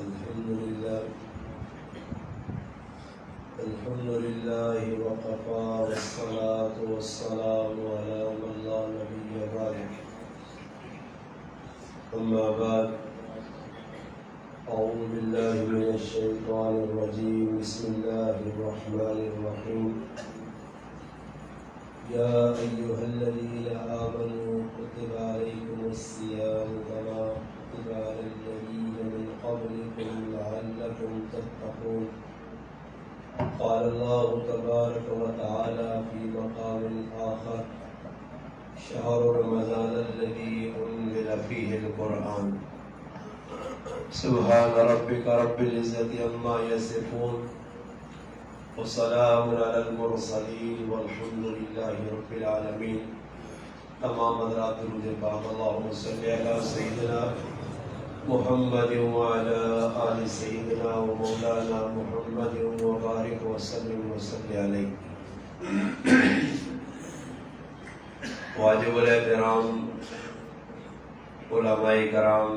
الحمد لله وكفى والصلاة والسلام على من لا نبي بعده أما بعد أعوذ بالله من الشيطان الرجيم بسم الله الرحمن الرحيم يا أيها الذين آمنوا كتب عليكم الصيام كما كتب على الذين من قبلكم لعلكم تتقون قال الله تبارك وتعالى في مقام آخر شهر رمضان الذي أنزل فيه القرآن سبحان ربك رب العزة عما يصفون وسلام على المرسلين والحمد لله رب العالمين. تمام حضرات درود پاک اللهم صل على سيدنا محمد وعلى آل سيدنا ومولانا محمد وبارك وسلم عليه. واجب الاحترام علماء کرام،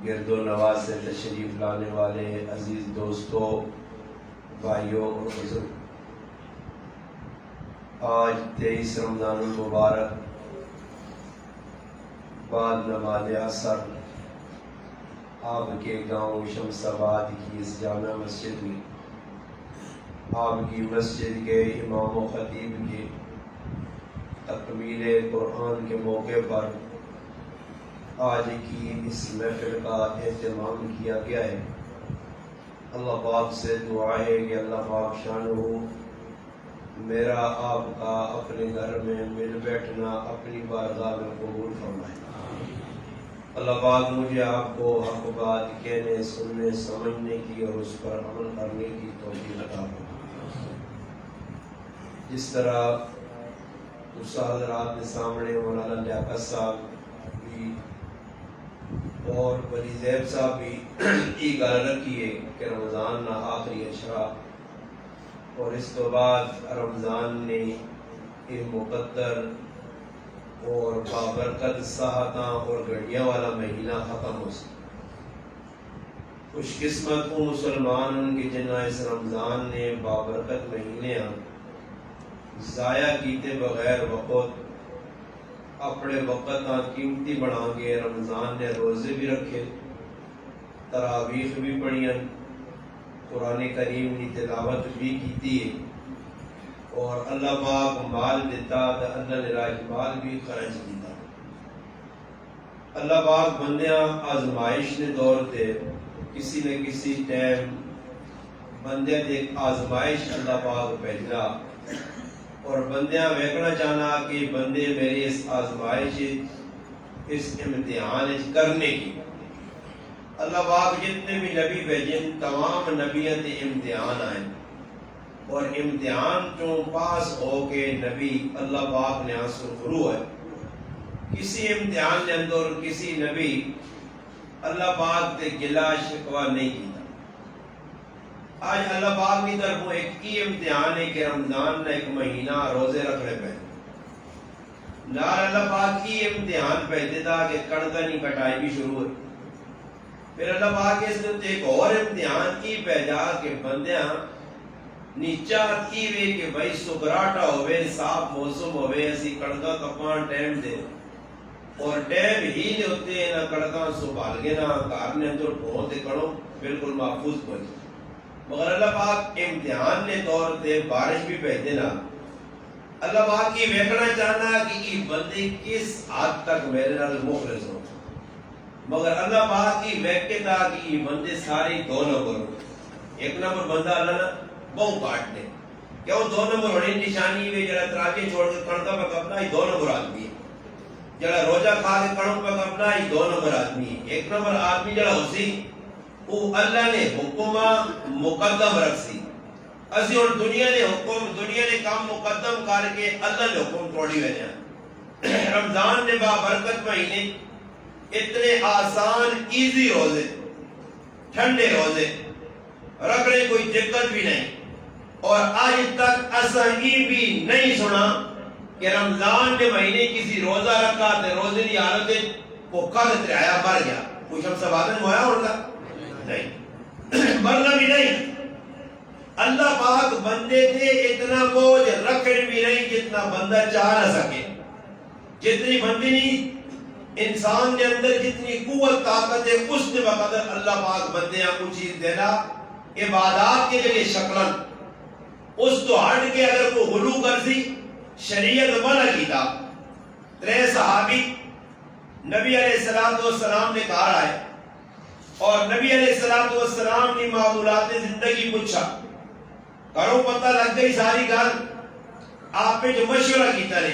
گرد و نواز سے تشریف لانے والے عزیز دوستوں، بھائیوں اور بزرگ، آج 23 رمضان المبارک بعد نماز عصر آپ کے گاؤں شمس آباد کی اس جامع مسجد میں آپ کی مسجد کے امام و خطیب کی تکمیل قرآن کے موقع پر آج کی اس محفل کا اہتمام کیا گیا ہے. اللہ پاک سے دعا ہے کہ اللہ پاک شانہ میرا آپ کا اپنے گھر میں مل بیٹھنا اپنی بارگاہ میں قبول فرمائے. اللہ پاک مجھے آپ کو حق بات کہنے، سننے، سمجھنے کی اور اس پر عمل کرنے کی توفیق عطا فرمائے. جس طرح استاد حضرات کے سامنے مولانا لیاقت صاحب بھی اور ولی زیب صاحب بھی یہ گل رکھی ہے کہ رمضان نہ آخری اشرا اور اس تو بعد رمضان نے یہ مقدر اور بابرکت ساعتاں اور گھڑیاں والا مہینہ ختم ہو سکتا. خوش قسمت وہ مسلمان ان کی جنہ اس رمضان نے بابرکت مہینے ضائع کیتے بغیر وقت اپنے وقت قیمتی بنا کے رمضان نے روزے بھی رکھے، تراویح بھی پڑھیں، قرآن کریم کی تلاوت بھی کی اور اللہ پاک مال دیتا تو اللہ نے راج مال بھی خرچ دیتا. اللہ پاک بندیاں آزمائش نے دور تے کسی نہ کسی ٹائم بندے دے آزمائش اللہ پاک بھیجنا اور بندیاں ویکھنا چاہنا کہ بندے میری اس آزمائش اس امتحان کرنے کی. اللہ پاک جتنے بھی نبی بھیجیں تمام نبیوں تے امتحان آئے اور امتحان جو پاس ہو کے نبی اللہ پاک نے سرخرو ہے. کسی امتحان کے اندر کسی نبی اللہ پاک تے گلا شکوا نہیں کیتا. آج اللہ پاک کی طرف ایک ہی امتحان ہے کہ رمضان نے ایک مہینہ روزے رکھنے پہ نال اللہ پاک کی امتحان پہ دیتا کہ کڑکا نہیں کٹائی بھی شروع ہے. پھر اللہ پاک اس نے ایک اور امتحان کی پیدا کہ بندیاں نیچا کی وے کہ بھائی سکراٹا ہوئے صاف موسم ہوئے اسی کڑکا کپان ٹائم دے اور ٹائم ہی نے ہوتے نہ کڑکا سنبھال گے نہ کار نے اندر بہت کڑو بالکل محفوظ پہنچے. مگر اللہ پاک امتحان نے طور تے بارش بھی بھیج دینا. اللہ پاک کی ویکھنا چاہنا کہ یہ بندے کس حد تک میرے نال مخلص ہو. مگر اللہ پاک کی ویکھتا کہ یہ بندے سارے دو نمبر ہو. ایک نمبر بندہ اللہ نہ بہت کاٹ دے کیوں دو نمبر ہونے نشانی ہے جڑا تراویح چھوڑ کے کڑکا پہ کپنا یہ دو نمبر آدمی ہے. جڑا روزہ کھا کے کڑک پہ کپنا یہ دو نمبر آدمی ہے. ایک نمبر آدمی جڑا ہو سی وہ اللہ نے حکم مقدم رکھ سی. اسی اور دنیا نے کام مقدم کر کے اللہ نے حکم توڑی ہوئے ہیں. رمضان نے بابرکت مہینے اتنے آسان ایزی روزے ٹھنڈے روزے رکھنے کوئی دقت بھی نہیں اور آج تک ایسا ہی بھی نہیں سنا کہ رمضان کے مہینے کسی روزہ رکھا تو روزے کی حالت بھوکا تے تریا مر گیا. کوئی شخص بادن ہویا ہوگا نہیں، مرنا بھی نہیں۔ اللہ پاک بندے تھے اتنا بوجھ رکھنے بھی نہیں جتنا بندہ چاہ نہ سکے، جتنی بندی انسان کے اندر جتنی قوت طاقت ہے اس نے بقدر اللہ پاک بندیاں کو چیز دینا عبادات کے لیے شکلن اس تو ہٹ کے اگر کوئی غلو کرسی شریعت منع کیتا۔ 3 صحابی نبی علیہ السلام نے کہا ہے اور نبی علیہ السلام نے معمولات زندگی پوچھا، کرو پتہ لگ گئی ساری گل، آپ پہ جو مشورہ کیتا نے۔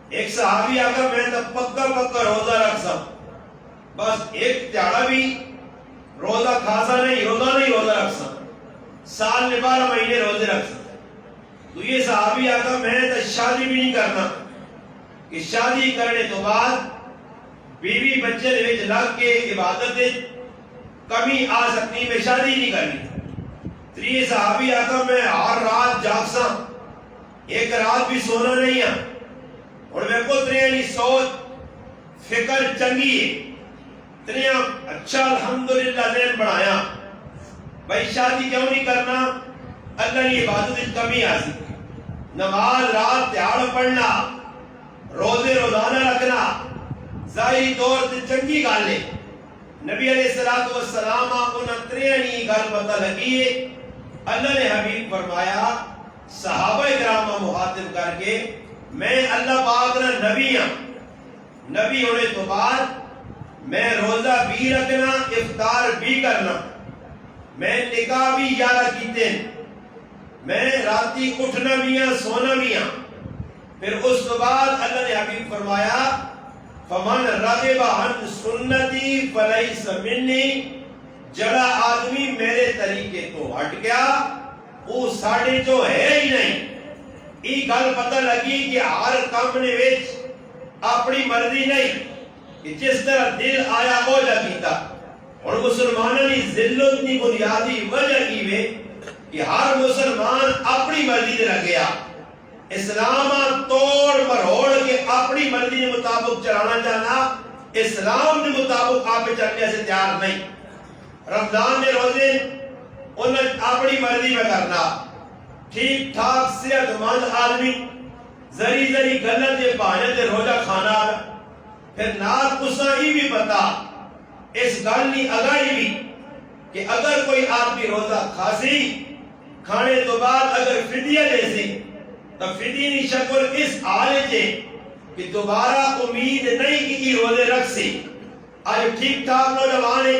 ایک صحابی آگا میں تو پکا روزہ رکھ سا، بس ایک تیارہ بھی روزہ کھاسا نہیں، روزہ رکھ سا، سال میں 12 مہینے روزے رکھ سا۔ تو یہ صحابی آگا میں تو شادی بھی نہیں کرنا، کہ شادی کرنے تو بعد بیوی بچے وچ لگ کے عبادت کمی آ سکتی، میں شادی نہیں کرنی۔ تری صحابی آگا میں ہر رات جاگ سا، ایک رات بھی سونا نہیں ہے، اور میں کو تریانی سوچ فکر چنگی ہے، تریا اچھا الحمدللہ ذہن بڑھایا، بھائی شادی کیوں نہیں کرنا؟ اللہ کی عبادت کمی آسی، نماز رات تیار پڑھنا، روزے روزانہ رکھنا، ظاہری طور سے چنگی گل ہے۔ نبی علیہ السلام کو تریانی گل پتہ لگی ہے، اللہ نے حبیب فرمایا صحابہ کرام مخاطب کر کے میں اللہ پاک نہ نبی ہاں، نبی ہونے تو بعد میں روزہ بھی رکھنا، افطار بھی کرنا، میں نکاح بھی یارہ کیتے، میں راتی اٹھنا بھی ہاں سونا بھی ہاں۔ پھر اس تو بعد اللہ نے حبیب فرمایا فمن رغب عن سنتی فلیس منی، جڑا آدمی میرے طریقے تو ہٹ گیا وہ ساڑھے جو ہے ہی نہیں۔ ای گل پتہ لگی کہ ہر کام نے وچ اپنی مرضی نہیں، کہ جس طرح دل آیا ہو جا کیتا۔ اور مسلمانوں کی ذلت کی بنیادی وجہ کی وے کہ ہر مسلمان اپنی مرضی دے لگیا، اسلام توڑ مروڑ کے اپنی مرضی کے مطابق چلانا چاہنا، اسلام کے مطابق آپ چلنے سے تیار نہیں۔ رمضان میں روزے انہیں اپنی مرضی میں کرنا، ٹھیک ٹھاک صحت مند آدمی زری غلط کے بہانے سے روزہ کھانا، پھر نات قصہ ہی بھی پتا اس گل کی اگائی بھی کہ اگر کوئی آدمی روزہ کھاسی کھانے تو بعد اگر فدیہ دے سی تو فدیہ کی شکل اس حالت ہے کہ دوبارہ امید نہیں کہ یہ روزے رکھ سی۔ آج ٹھیک ٹھاک نوجوان ہے،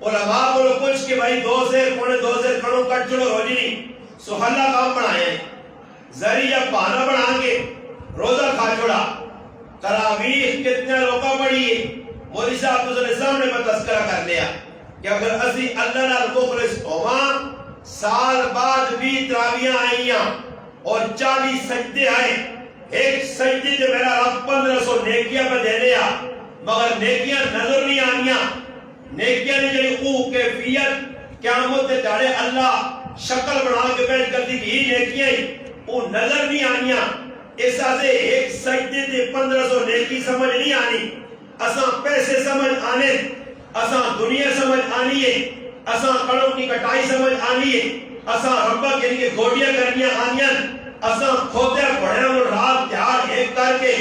علماء کو کچھ کہ بھائی 2 سیر پونے 2 سیر کھڑوں کٹ چھوڑو روزی نہیں، سہلا کام بنائے ہیں، ذریعہ بہانہ بنا کے روزہ کھا چھوڑا۔ تراویح کتنے لوگا پڑھی ہے، مولوی صاحب تو صلی اللہ نے تذکرہ کر لیا کہ اگر اسی اللہ نال مخلص ہوواں، سال بعد بھی تراویحاں آئیاں اور 40 سجدے آئے، ایک سجدے جو میرا رب 1500 نیکیاں پہ دے دیا، مگر نیکیاں نظر نہیں آنیاں، نیکیاں نے جنہی او کیفیت قیامت دے داڑے اللہ شکل بنا کے بیٹھ کر دی کہ یہ نیکیاں او نظر نہیں آنیاں۔ اس سے ایک سجدے دے 1500 نیکی سمجھ نہیں آنی، اساں پیسے سمجھ آنے، اساں دنیا سمجھ آنی ہے، اساں کڑوں کی کٹائی سمجھ آنی ہے، اساں ربا کے لیے گوڑیاں کرنیاں آنیاں، اساں کھوتے پڑھیں اور رات تیار ایک کر کے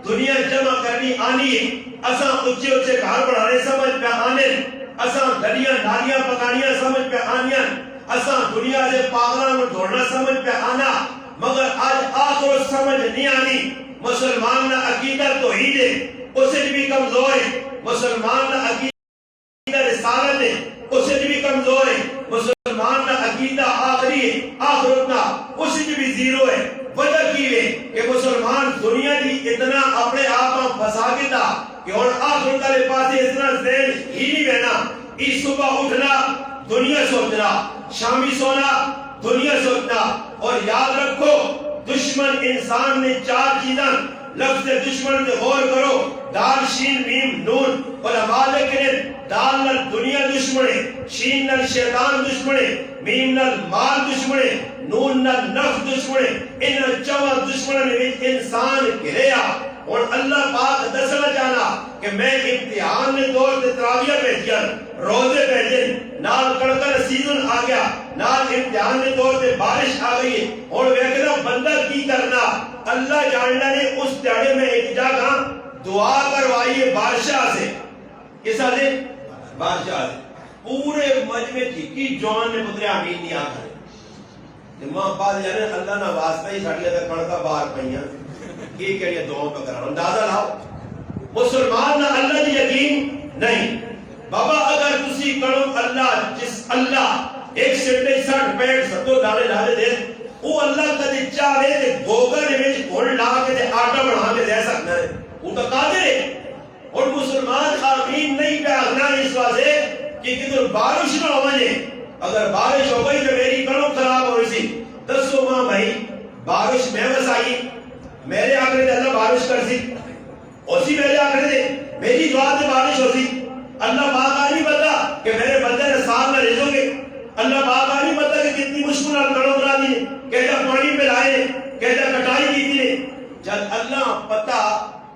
دنیا جمع کرنی آنی ہے، اساں اچھے اچھے گھر بڑھانے سمجھ پہ آنے، اساں گلیاں نالیاں پکانیاں سمجھ پہ آنیاں، اساں دنیا سے پاگلوں کو ڈھوڑنا سمجھ پہ آنا، مگر آج آخر سمجھ نہیں آنی۔ مسلمان نہ عقیدہ توحید ہے، اسے بھی کمزور ہے، مسلمان نہ عقیدہ رسالت ہے، اسے بھی کمزور ہے، مسلمان نہ عقیدہ آخری ہے، آخرت نہ اسے بھی زیرو ہے۔ وجہ کی ہے کہ مسلمان دنیا کی اتنا اپنے آپ میں پھنسا کے تھا کہ اور آخرت والے پاس اتنا ذہن ہی نہیں بہنا، اس صبح اٹھنا دنیا سوچنا، شامی سونا دنیا سوچنا۔ اور یاد رکھو دشمن انسان نے 4 چیزاں، لفظ دشمن سے غور کرو، دال شین میم نون، علماء لکھنے دال نال دنیا دشمن ہے، شین نال شیطان دشمن ہے، میم نال مال دشمن ہے، نون نال نفس دشمن ہے، ان 4 دشمنوں نے انسان گریا۔ اور اللہ پاک دسنا چاہنا کہ میں امتحان میں دور سے تراویح بھیجن، روزے بھیجن، نال کڑکا سیزن آ گیا نال امتحان کے طور پہ بارش آ گئی اور ویکھنا بندہ کی کرنا اللہ جاننا نے اس دیہڑے میں ایک جگہ دعا کروائی ہے بادشاہ سے کس سے بادشاہ سے پورے مجمع کی جوان نے پترے آمین نہیں آکھا ماں بعد جانے اللہ نہ واسطہ ہی ساڑھیا تھا کڑکا باہر پہیاں یہ کہڑی دعاوں پہ کرانا اندازہ لاؤ مسلمان نہ اللہ دی یقین نہیں بابا اگر تسی کڑو اللہ جس اللہ ایک سٹے 60-65 ڈالے ڈالے دے وہ اللہ کا دے چاہے دے گوگر میں گھڑ لا کے دے آٹا بڑھا کے دے سکتا ہے وہ تو قادر ہے اور مسلمان آمین نہیں پہ آگنا اس واسے کہ کدھر بارش نہ ہو جائے اگر بارش ہو گئی تو میری کڑوں خراب ہو رہی سی دسو ماں بھائی بارش میں وسائی میرے آخر دے اللہ بارش کر سی اسی میرے آخر دے میری دعا دے بارش ہو سی اللہ باقا نہیں پتا کہ میرے بندے نے سال میں رہو گے اللہ باقا نہیں پتا کہ کتنی مشکل آپ کڑوں کرا دی کہتا پانی پہ لائے کہتا کٹائی کی تھی جب اللہ پتا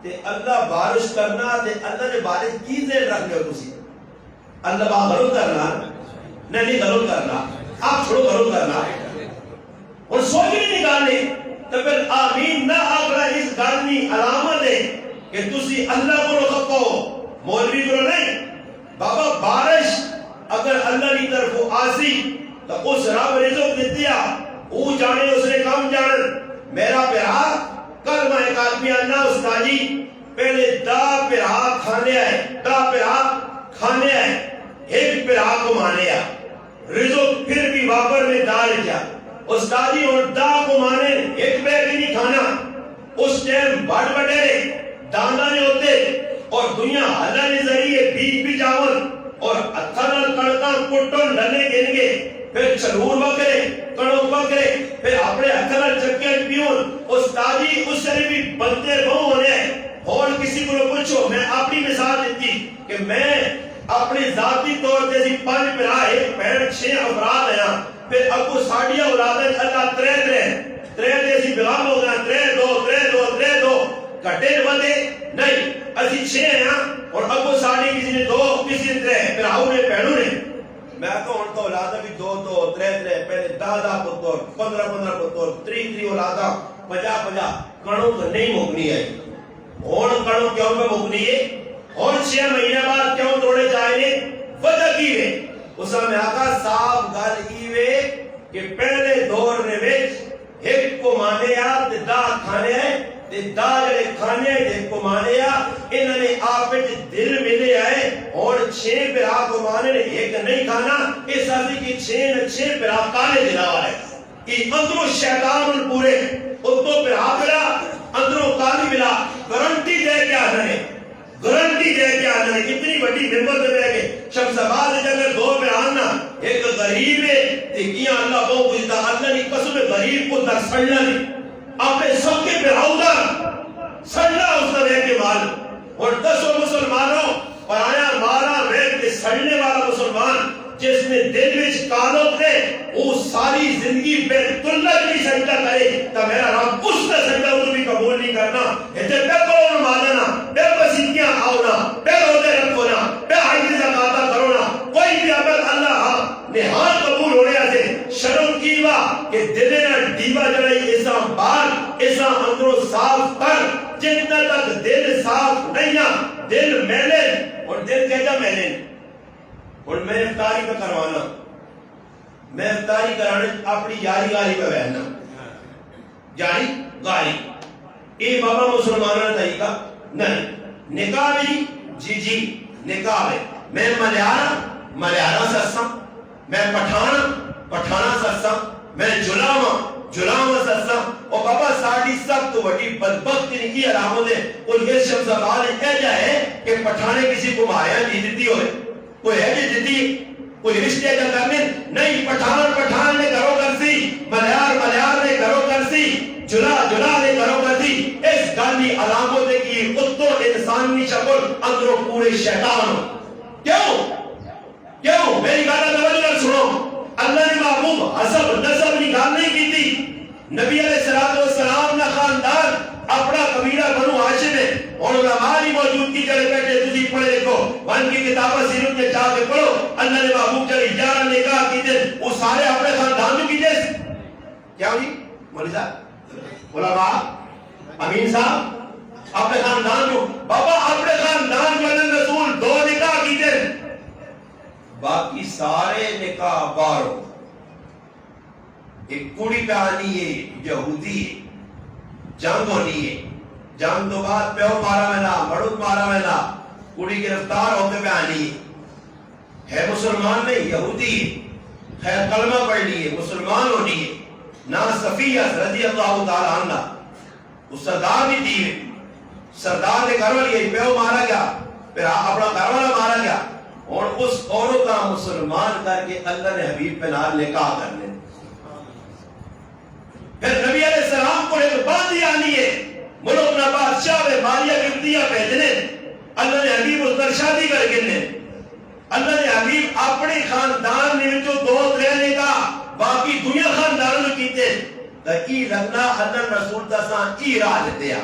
تے اللہ بارش کرنا تے اللہ نے بارش کی دیر رکھ لیا کسی اللہ باقا غلط کرنا نہیں غلط کرنا آپ چھوڑو غلط کرنا اور سوچ نہیں نکالنے تو پھر آمین نہ آگرہ اس گالنی علامت ہے کہ تسی اللہ کو رخب کو مولوی کو نہیں بابا بارش اگر اللہ کی طرف آسی تو اس رب رزق دیتیا وہ جانے اس نے کام جان میرا پیرا کلمہ کالمی آنا استاجی پہلے دا پیرا کھانے آئے دا پیرا کھانے آئے ایک پیرا کو مانے آئے رزق پھر بھی واپر میں دار کیا استادی اور دا کو مانے ایک پیر بھی نہیں کھانا اس ٹیم بڑھ بڑھے دانا نے ہوتے اور دنیا اللہ نے ذریعے بیج بھی جاون اور اتھنال کڑکاں پٹن ڈھنے گنگے پھر چلور بکرے کڑوں بکرے پھر اپنے اتھنال چکین پیون استادی اس سے بھی بندے بہو ہونے اور کسی کو پوچھو میں اپنی مثال دیتی کہ میں اپنی ذاتی طور سے 5 بھرا 1 بہن 6 افراد ہیں پھر ابو ساڑھیا اولادیں اللہ ترے سی بغام ہو گیا 3 2 کٹے بندے نہیں اسی 6 ہیں اور ابو ساڑھی کسی نے 2 کسی نے 3 پھر آؤ نے پہنو نے میں تو ان کو اولادہ بھی 2 3 پہلے 10 پتر 15 پتر 3 اولادہ 50 کڑوں تو نہیں مکنی ہے اور کڑوں کیوں پہ مکنی ہے اور 6 مہینے بعد کیوں توڑے جائے وجہ کی ہے اس میں آقا صاحب گل کیوے کہ پہلے دور نے وچ ایک کو مانے تے دا کھانے تے دا جڑے کھانے ایک کو مانے انہاں نے آپ وچ دل ملے آئے اور 6 بھرا کو مانے ایک نہیں کھانا اس اسی کی 6 بھرا کالے دلا والے یہ اندروں شیطان پورے اتو بھرا بلا اندروں کالی بلا گارنٹی دے کے آنا ہے گارنٹی دے کے آنا ہے اتنی بڑی ممبر دے گئے شمس آباد جگہ 2 پہ آنا ایک غریب ہے تکیاں اللہ کو پوچھتا اللہ نے قسم غریب کو در سڑنا نہیں اپنے سب کے پہ آؤدہ سڑنا اس نے رہ کے مال اور 10 مسلمانوں اور آیا مارا رہ کے سڑنے والا مسلمان جس نے دل وچ کالو تھے وہ ساری زندگی بے تلت نہیں سجدہ کرے تو میرا رب اس نے سجدہ وہ بھی قبول نہیں کرنا ایسے بے قرون ماننا بے بسیتیاں آونا بے روزے رکھونا بے حیدی زکاة کرونا کوئی بھی عمل اللہ نہان قبول ہونے آتے شرم کیوا کہ دلنا دیوا جڑائی ایسا بار ایسا اندروں صاف کر جتنا تک دل صاف نہیں دل میلے اور دل کہتا میلے اور میں افطاری پہ کروانا میں افطاری کرانے اپنی یاری گاری پہ بہنا یاری گاری اے بابا مسلمانہ طریقہ نہیں نکاح بھی جی نکاح ہے میں ملیارہ سسا میں پٹھانا سسا میں جلاما سسا اور بابا ساڑھی سب تو بڑی بدبخت نہیں کی علامت ہے اور یہ شمس آباد کہہ جائے کہ پٹھانے کسی کو مایا نہیں دیتی ہوئے کوئی ہے جی دیتی کوئی رشتے کا کرنے نہیں پٹھان نے کرو کرسی ملیار نے کرو کرسی جلا نے کرو کرسی اس گالی علامت ہے کہ اتو انسانی شکل اندروں پورے شیطان کیوں میری گالا توجہ سنو اللہ نے محبوب حسب نسب نکال نہیں کی تھی نبی علیہ الصلوۃ والسلام کا خاندان اپنا قبیلہ بنو ہاشم ہے اور علماء نہیں موجود کی جگہ بیٹھے تسی پڑھے لکھو ان کی کتابیں سیرت میں جا کے پڑھو اللہ نے محبوب چلی 11 نکاح کیتے وہ سارے اپنے خاندان میں کیتے کیا ہوئی مولوی صاحب علماء امین صاحب اپنے خاندان کو بابا اپنے خاندان کو اللہ رسول 2 نکاح کیتے باقی سارے نکاح باہر ایک کڑی پہ آنی ہے یہودی ہے جنگ ہونی ہے جنگ تو بعد پیو مارا ملا مڑود مارا ملا کڑی گرفتار ہوتے پہ آنی ہے مسلمان نہیں یہودی ہے خیر کلمہ پڑھنی ہے مسلمان ہونی ہے نا صفیہ رضی اللہ تعالی عنہ اس سردار بھی تھی سردار نے گھر والی پیو مارا گیا پھر اپنا گھر والا مارا گیا اور اس عورت کا مسلمان کر کے اللہ نے حبیب پہ نال نکاح کرنے پھر نبی علیہ السلام کو ایک باندھی آنی ہے ملک نہ بادشاہ میں ماریہ گفتیہ بھیجنے اللہ نے حبیب اس پر شادی کر گرنے اللہ نے حبیب اپنے خاندان میں جو 2 رہنے کا باقی دنیا خاندان میں کیتے تا ای لگنا اللہ رسول دسان ای راج دیا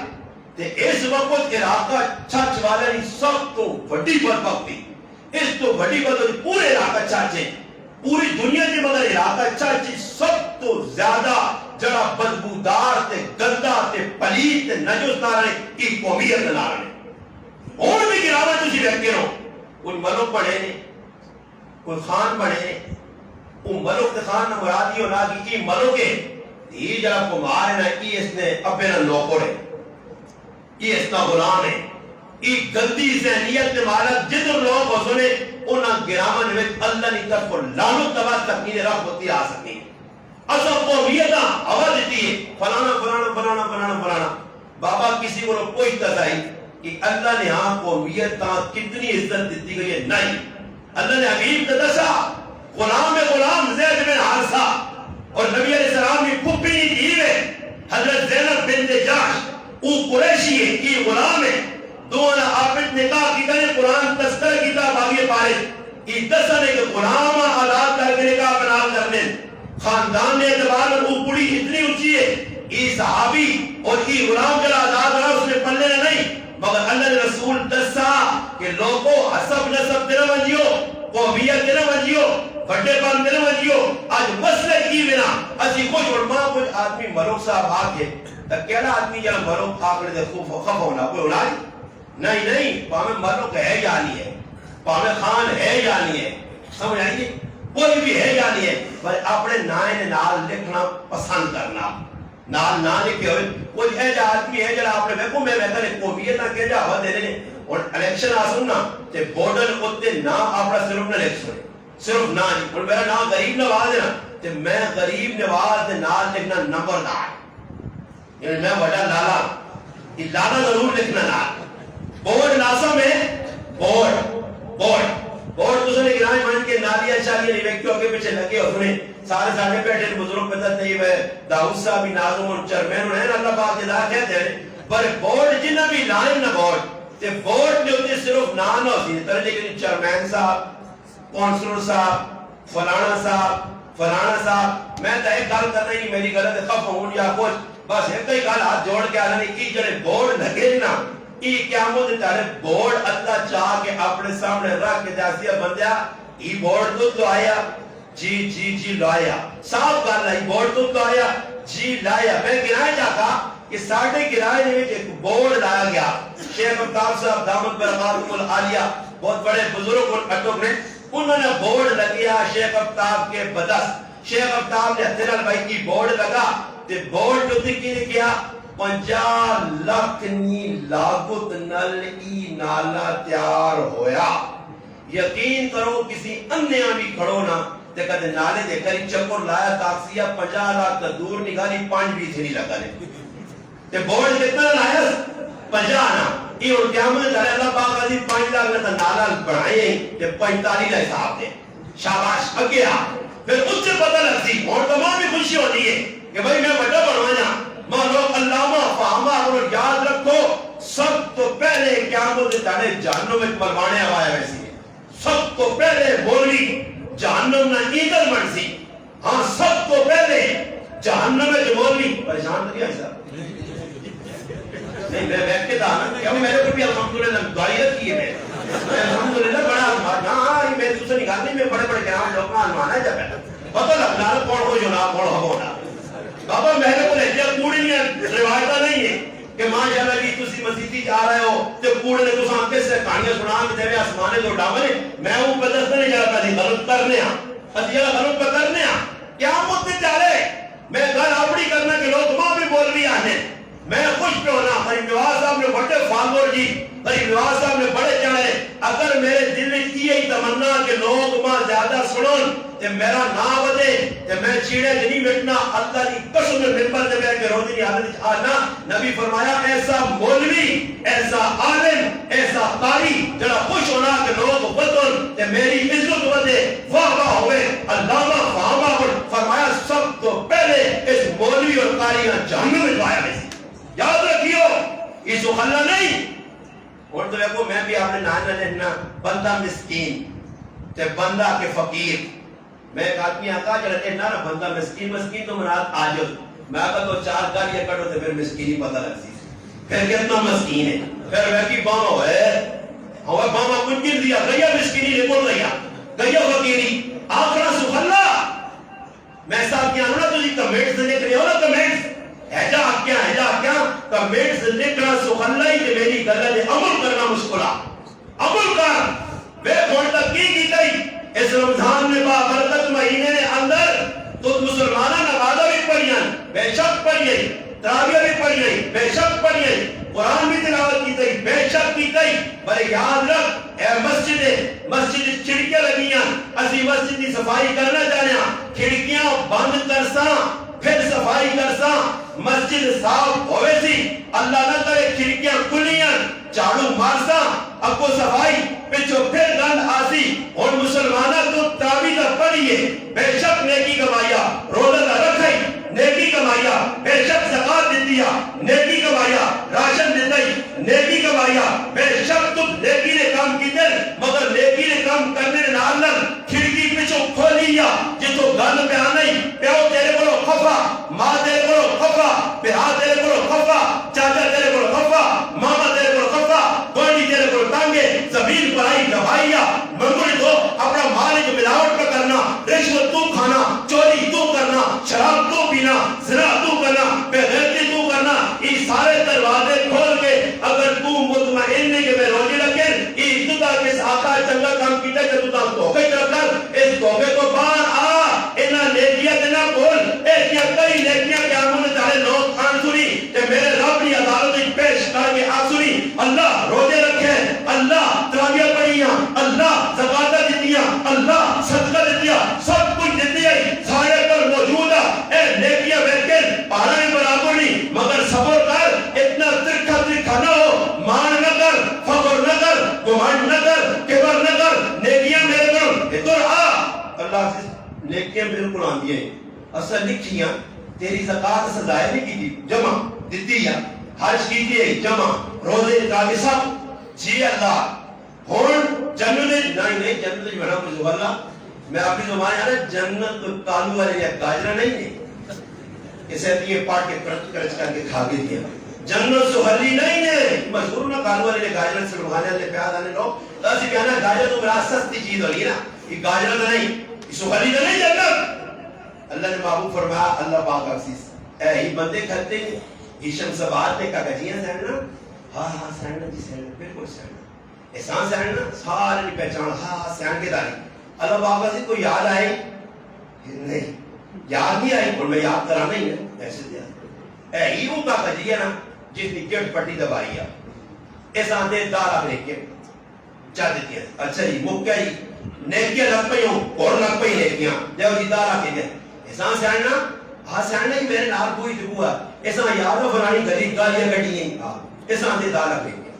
تے اس وقت عراقہ چھچ والے نہیں سب تو بڑی بدبختی اس تو بڑی بدبختی پورے عراقہ چھچے پوری دنیا کی مگر عراقہ چھچے سب تو زیادہ جڑا بدبودار تے گندا تے پلیت تے نجس نارنے کی قومیت نارنے اور بھی گراوہ تجھے بیٹھ کے رہو کوئی ملک پڑھے نے کوئی خان پڑھے نے ان ملک تے خان نہ مرادی ہو نا کہ یہ ملک ہے یہ جڑا کمار ہے نا یہ اس نے اپنے نوکر ہے یہ اس کا غلام ہے یہ گندی ذہنیت کے مالک جدر لوگ ہو سنے انہاں گراوہ نے اللہ نے طرف کو لانت تباہ تکمین رب ہوتی آ سکتی اصل قومیتہ آواز دیتی ہے فلانا فلانا فلانا فلانا فلانا بابا کسی کو کوئی تذائی کہ اللہ نے ہاں قومیتہ کتنی عزت دیتی گئی ہے نہیں اللہ نے حبیب کا دسا غلام زید بن حارثہ اور نبی علیہ السلام کی پھپھی نہیں تھی حضرت زینب بنت جحش وہ قریشی ہے یہ غلام ہے دونوں آپت نکاح کی گئے قرآن تذکر کتاب آگے پائے یہ دسنے کہ غلام آزاد کر کے نکاح بنا کرنے خاندان نے اعتبار میں وہ پوری اتنی اونچی ہے یہ صحابی اور یہ غلام جلا آزاد رہا اس نے پلنے نہیں مگر اللہ نے رسول دسا کہ لوگوں حسب نسب تیرا منجیو قومیت تیرا منجیو بڑے پان تیرا منجیو آج مسئلہ کی بنا اسی کچھ علماء کچھ آدمی ملوک صاحب آگے کہنا آدمی جہاں ملوک آگے دے خوف خف ہونا کوئی اولاد نہیں پامیں ملوک ہے یا نہیں ہے پامیں خان ہے یا نہیں ہے سمجھ آئیے کوئی بھی ہے یا نہیں ہے پر اپنے نائن نال لکھنا پسند کرنا نال نہ لکھے ہوئے کوئی ہے جا آدمی ہے جا اپنے میں کو میں کہنے قومیت نہ کہ جا ہوا دے لیں اور الیکشن آسن نا تے بورڈر ہوتے نام اپنا صرف نہ لکھ سنے صرف نہ نہیں اور میرا نام غریب نواز ہے نا تے میں غریب نواز دے نال لکھنا نمبر دار یعنی میں بڑا لالا یہ لالا ضرور لکھنا نال بورڈ ناسا میں بورڈ تو سنے گرائیں مان کے نالیہ چالیہ ریویکتوں کے پیچھے لگے اور سنے سارے سارے بیٹھے بزرگ پتہ طیب ہے داؤد صاحب ناظم اور چرمین انہیں اللہ پاک جدا کہتے ہیں پر بورڈ جنہ بھی لائن نہ بورڈ تے بورڈ جو تے صرف نان ہوتی ہے طرح لیکن چرمین صاحب کونسلر صاحب فلانا صاحب میں تو ایک گال کرنا ہی میری غلط خف ہوں یا کچھ بس ایک ہی گال ہاتھ جوڑ کے آنا نہیں کی جڑے بورڈ لگے نا یہ قیامت تارے بورڈ اللہ چاہ کے اپنے سامنے رکھ کے جاسیہ بندیا یہ بورڈ تو آیا جی لایا صاحب گال ہے بورڈ تو آیا جی لایا میں گرائے جاتا کہ ساڑھے گرائے نے ایک بورڈ لایا گیا شیخ افتاب صاحب دامت برکاتہ العالیہ بہت بڑے بزرگ اور اٹوک نے انہوں نے بورڈ لگیا شیخ افتاب کے بدس شیخ افتاب نے حتیرال بھائی کی بورڈ لگا تے بورڈ جو تکی نے کیا 50 لاکھ نی لاگت نل ای نالا تیار ہویا یقین کرو کسی انیا بھی کھڑو نا تے کہتے نالے دے کری چکر لایا تاکسیہ 50 لاکھ تا دور نگاری 5 بھی تھی نہیں لگا لے تے بورڈ کتنا لایا 50 نا یہ اور قیامت جارے اللہ پاک عزیز 5 لاکھ نتا نالا بڑھائے ہیں تے 45 لاکھ صاحب دے شاباش اگیا پھر اس سے پتہ لگتی اور تمام بھی خوشی ہوتی ہے کہ بھائی میں بڑا بڑھوانا مانو علامہ فہمہ اور یاد رکھو سب تو پہلے قیامت جارے جہنم میں مروانے آوایا ویسی ہے سب تو پہلے بولی جہنم نہ ایدر مرسی ہاں سب تو پہلے جہنم میں جو بولی پریشان تو نہیں ایسا نہیں میں بیٹھ کے تھا نا کہ میرے کو بھی الحمدللہ دعائیت کی ہے میں الحمدللہ بڑا آزمان ہاں میں دوسرے نکال نہیں میں بڑے بڑے کرام لوگ کا آزمانا جب ہے پتہ لگنا کون ہو جو نا کون ہو نا بابا میرے کو لہجہ کوڑی نہیں روایتہ نہیں ہے کہ ماشاءاللہ جی تسی مسیحی جا رہے ہو تے کوڑے نے تساں کس سے کہانیاں سنا کے تے آسمانے تو ڈاونے میں ہوں بدلتے نہیں جا پہ غلط کرنے ہاں ادیا غلط پہ کرنے ہاں کیا مدت چالے میں گھر اپنی کرنا کہ لوگ ماں بھی بول بھی آنے میں خوش پہ ہونا غریب نواز صاحب نے بڑے فالور جی غریب نواز صاحب نے بڑے چڑھے اگر میرے دل میں یہ تمنا کہ لوگ ماں زیادہ سنن تے میرا نام بدے تے میں چیڑے نہیں مٹنا اللہ کی قسم میں ممبر تے بیٹھ کے روزی کی حالت آنا نبی فرمایا ایسا مولوی ایسا عالم ایسا قاری جڑا خوش ہونا کہ لوگ بدن تے میری عزت بدے واہ واہ ہوئے علامہ فہمہ فرمایا سب تو پہلے اس مولوی اور قاری کا جہنم میں جایا گئی یاد رکھیو یہ سخلا نہیں اور تو دیکھو میں بھی آپ نے نانا لینا بندہ مسکین تے بندہ کے فقیر میں ایک آدمی آتا جڑا کہنا نا بندہ مسکین مسکین تو مراد عاجز میں آتا تو چار گالیاں کٹو تے پھر مسکینی پتہ لگتی پھر کتنا مسکین ہے پھر میں کی باما ہوئے ہوئے باما کنجن دیا گیا مسکینی نکل رہا گیا فقیری آخرا سخلا میں صاحب کیا نا تجھے کمیٹس لکھنے ہو نا کمیٹس ایجا کیا کمیٹس لکھنا سخلا ہی کہ میری گلہ عمل کرنا مشکلہ عمل کر بے کھوڑ تک کی گئی اس رمضان میں بابرکت مہینے نے اندر تو مسلمانہ نوازہ بھی پڑھیاں بے شک پڑھیے تراویح بھی پڑھیے بے شک پڑھیے قرآن بھی تلاوت کی گئی بے شک کی گئی بلے یاد رکھ اے مسجد کھڑکیاں لگیاں اسی مسجد کی صفائی کرنا چاہنے کھڑکیاں بند کرساں پھر صفائی کرساں مسجد صاف ہوئے سی اللہ نہ کرے کھڑکیاں کھلیاں چاڑو مارساں اب کو صفائی پچھو پھر گند آسی اور مسلمانہ تو تراویح پڑھیے بے شک نیکی کمایا روزہ رکھائی نیکی کمایا بے شک زکات دیتیا نیکی کمایا راشن دیتائی نیکی کمایا بے شک تم نیکی نے کام کیتے مگر نیکی نے کام کرنے نالن کھڑکی پچھو کھولیا جتو گند پہ آنائی پیو تیرے کو خفا ماں تیرے کو خفا پیہا تیرے کو خفا چاچا تیرے کو خفا ماما تیرے کو خفا گوڑی تیرے کو ٹانگے زمین پرائی دبائیا منگوڑی تو اپنا مالک ملاوٹ پہ کرنا رشوت تو کھانا چوری تو کرنا شراب تو پینا زنا تو کرنا بے غیرتی تو کرنا یہ سارے دروازے کھول کے اگر تو مطمئن نہیں کہ میں روزی رکھے یہ اتنا کس آقا چنگا کام کیتا کہ تو دھوکے کر اس دھوکے کو باہر آ انہاں نیکیاں دینا بول ایسیا کئی نیکیاں کہ آمون چاہے لوگ کھان سنی کہ میرے رب نے عدالت پیش کر کے آ سنی اللہ روزے رکھے اللہ تراویح پڑھیاں اللہ زکات دیتیاں اللہ صدقہ دیتیاں سب کچھ دیتی ہے سارے پر موجود ہے اے نیکیاں بیٹھ پارا بھی برابر نہیں مگر صبر کر اتنا ترکھا نہ ہو مان نہ کر فخر نہ کر گمان نہ کر کبر نہ کر نیکیاں میرے کرو ادھر آ اللہ سے نیکیاں بالکل آندی ہیں اصل لکھیاں تیری زکات سزائے نہیں کی تھی جمع دیتی ہے حج کیجئے جمع روزے نکالے سب جی اللہ ہون جنت نہیں جنت بنا کچھ اللہ میں اپنی زبان ہے نا جنت کالو والے یا گاجرا نہیں ہے اسے یہ پاٹ کے کرچ کر کے کھا کے دیا جنت سہلی نہیں ہے مشہور نہ کالو والے گاجرا سے لگانے والے پیاز آنے لوگ ایسی کہنا گاجر تو بڑا سستی چیز ہوگی نا یہ گاجرا تو نہیں یہ سہلی تو نہیں جنت اللہ نے محبوب فرمایا اللہ پاک عزیز اے ہی بندے کھاتے ہیں ہشم سبات نے کہا گجیاں سیننا ہاں سیننا جی سیننا بالکل سیننا احسان سیننا سارے نہیں پہچان ہاں سین کے داری اللہ پاک عزیز کو یاد آئے نہیں یاد نہیں آئی اور میں یاد کرا نہیں ہے ایسے دیا اے ہی وہ کا گجیاں نا جس نے کٹ پٹی دبائی ہے احسان دے دارا لے کے چاہ دیتی ہیں اچھا جی مکہ جی نیکیاں لگ پئی ہوں اور لگ پئی نیکیاں دیو جی دارا کے دیا احسان سیننا ہاں سیننا ہی میرے نال کوئی دبوا احسان یادو فرانی گلی گالیاں کٹی ہیں احسان دے دارا لے کے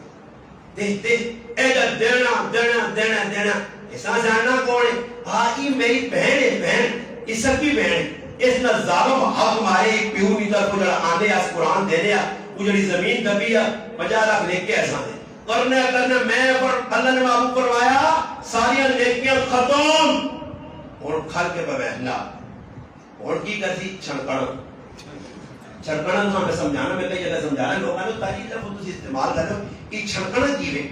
دیکھتے ایڈا دینا احسان سیننا کون ہے ہاں یہ میری بہن ہے بہن یہ سب کی بہن ہے اس نے ظالم حق مارے پیو نیتا کو جڑا آنے اس قرآن دینے وہ جڑی زمین دبی 50 لاکھ لے کے احسان دے کرنے میں پر اللہ نے معبود کروایا ساری نیکیاں ختم اور کھل کے بیٹھنا اور کی کرتی چھنکڑ چھڑکنا تو ہمیں سمجھانا میں کئی جگہ سمجھانا لوگوں نے تاکہ لفظ تسی استعمال کرتے ہو کہ چھڑکنا کی وے